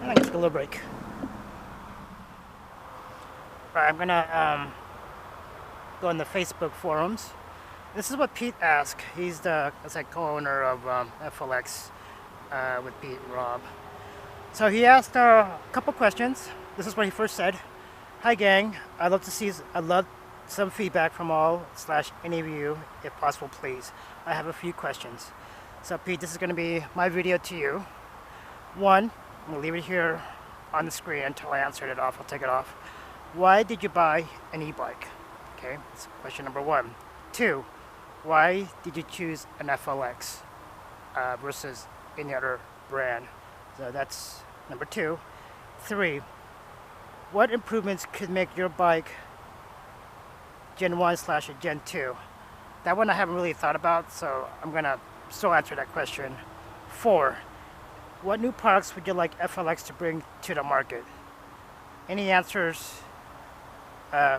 I'm gonna take a little break. Alright, I'm gonna go in the Facebook forums. This is what Pete asked. He's the co-owner of FLX with Pete and Rob. So he asked a couple questions. This is what he first said. Hi gang, I'd love some feedback from all / any of you, if possible, please. I have a few questions. So Pete, this is going to be my video to you. One, I'm going to leave it here on the screen until I answer it off. I'll take it off. Why did you buy an e-bike? Okay, that's question number one. Two, why did you choose an FLX versus any other brand? So that's number two. Three, what improvements could make your bike Gen 1 / Gen 2? That one I haven't really thought about, so I'm gonna still answer that question. Four, what new products would you like FLX to bring to the market? Any answers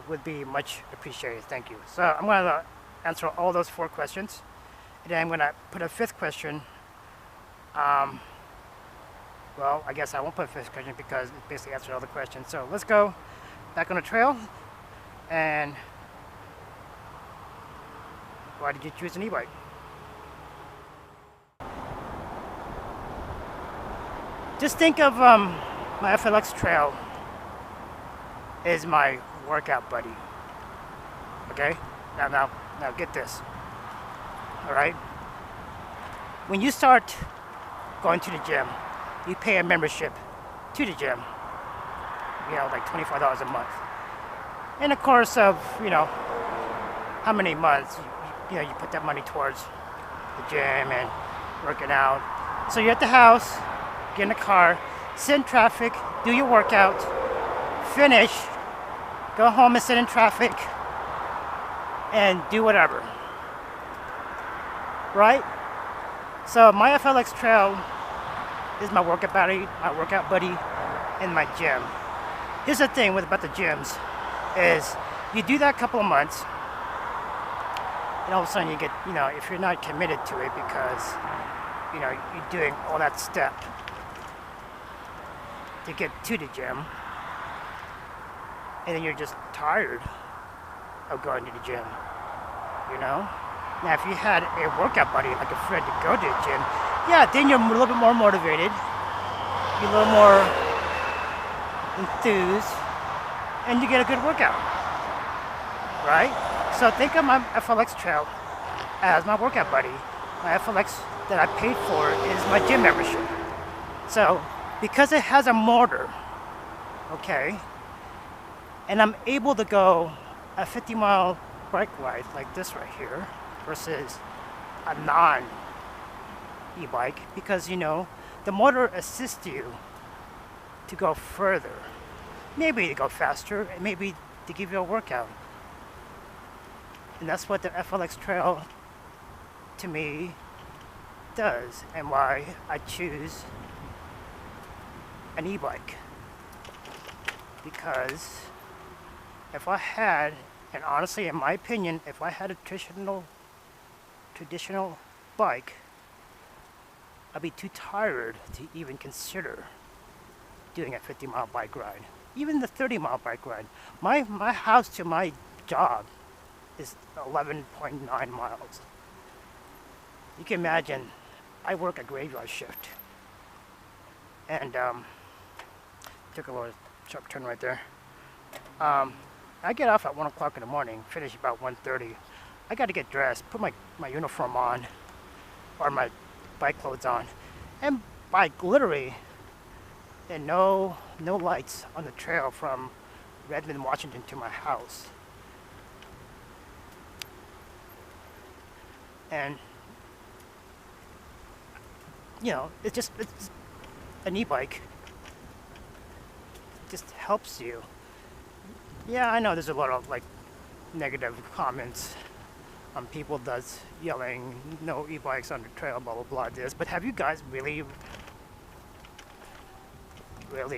would be much appreciated. Thank you. So I'm gonna answer all those four questions, and then I'm gonna put a fifth question. Well, I guess I won't put a fifth question because it basically answered all the questions. So let's go back on the trail. And why did you choose an e-bike? Just think of my FLX trail is my workout buddy. Okay? Now get this. All right? When you start going to the gym, you pay a membership to the gym. You know, like $25 a month. In the course of, how many months, you put that money towards the gym and working out. So you're at the house, get in the car, sit in traffic, do your workout, finish, go home and sit in traffic, and do whatever. Right? So my FLX trail is my workout buddy, in my gym. Here's the thing about the gyms is you do that couple of months, and all of a sudden you get, if you're not committed to it because, you're doing all that step to get to the gym, and then you're just tired of going to the gym, Now if you had a workout buddy, like a friend to go to the gym, yeah, then you're a little bit more motivated, you're a little more enthused, and you get a good workout, right? So think of my FLX trail as my workout buddy. My FLX that I paid for is my gym membership. So because it has a motor, okay, and I'm able to go a 50-mile bike ride like this right here versus a e-bike, because the motor assists you to go further, maybe to go faster, and maybe to give you a workout. And that's what the FLX trail to me does, and why I choose an e-bike. Because if I had, and honestly in my opinion, if I had a traditional bike, I'd be too tired to even consider doing a 50-mile bike ride. Even the 30-mile bike ride. My house to my job is 11.9 miles. You can imagine, I work a graveyard shift. And took a little sharp turn right there. I get off at 1 o'clock in the morning, finish about 1:30. I got to get dressed, put my uniform on, or my bike clothes on, and bike literally, and no lights on the trail from Redmond, Washington to my house. And it's an e-bike. Just helps you. Yeah, I know there's a lot of negative comments on people that's yelling no e-bikes on the trail, blah blah blah this, but have you guys really read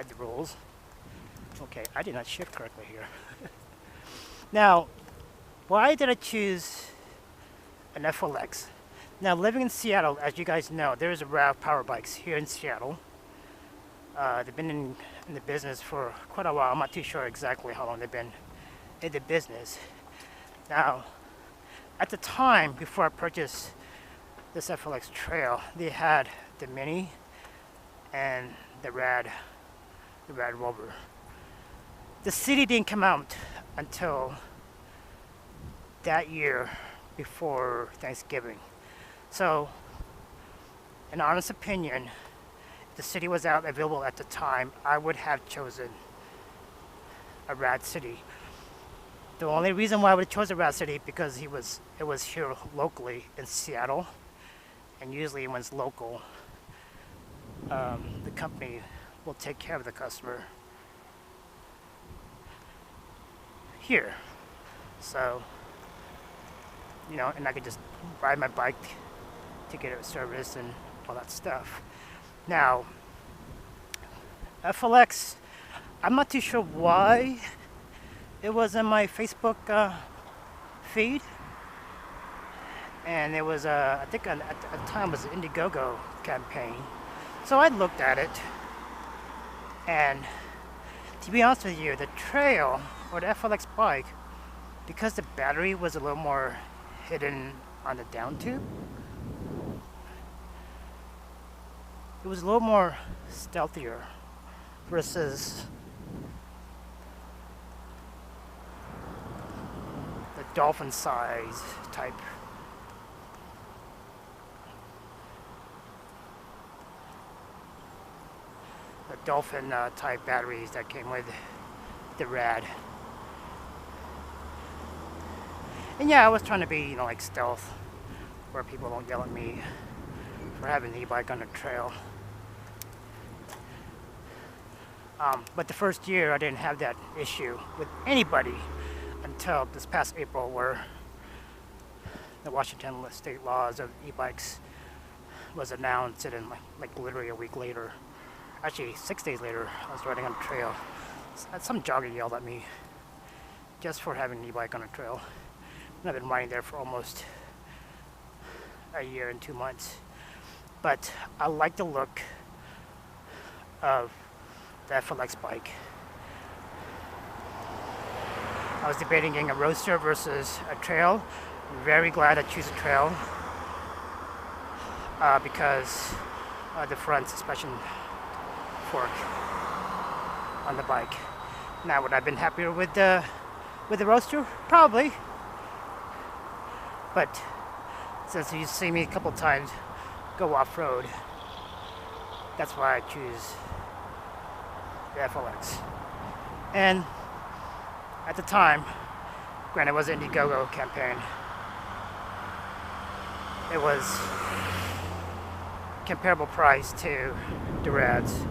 the rules? Okay, I did not shift correctly here. Now, why did I choose an FLX? Now, living in Seattle, as you guys know, there is a RAV Power Bikes here in Seattle. They've been in the business for quite a while. I'm not too sure exactly how long they've been in the business. Now, at the time before I purchased this FLX Trail, they had the Mini and the Rad Rover. The City didn't come out until that year before Thanksgiving. So, in honest opinion, if the City was out available at the time, I would have chosen a Rad City. The only reason why I would have chosen a Rad City because it was here locally in Seattle, and usually when it's local, the company will take care of the customer here. So, you know, and I could just ride my bike to get it serviced and all that stuff. Now, FLX, I'm not too sure why it was in my Facebook feed, and it was I think at the time it was an Indiegogo campaign. So I looked at it, and to be honest with you, the Trail or the FLX bike, because the battery was a little more hidden on the down tube, it was a little more stealthier versus the Dolphin size type. The Dolphin type batteries that came with the Rad. And yeah, I was trying to be, you know, like stealth, where people don't yell at me for having the e-bike on the trail. But the first year I didn't have that issue with anybody until this past April, where the Washington state laws of e-bikes was announced, and like literally a week later, actually 6 days later, I was riding on the trail. Some jogger yelled at me just for having an e-bike on a trail. And I've been riding there for almost a year and 2 months. But I like the look of the FLX bike. I was debating getting a roadster versus a trail. I'm very glad I choose a trail because the front suspension fork on the bike. Now, would I have been happier with the roadster? Probably. But since you see me a couple times go off-road, that's why I choose the FLX. And at the time, granted it was an Indiegogo campaign, it was comparable price to the Rads.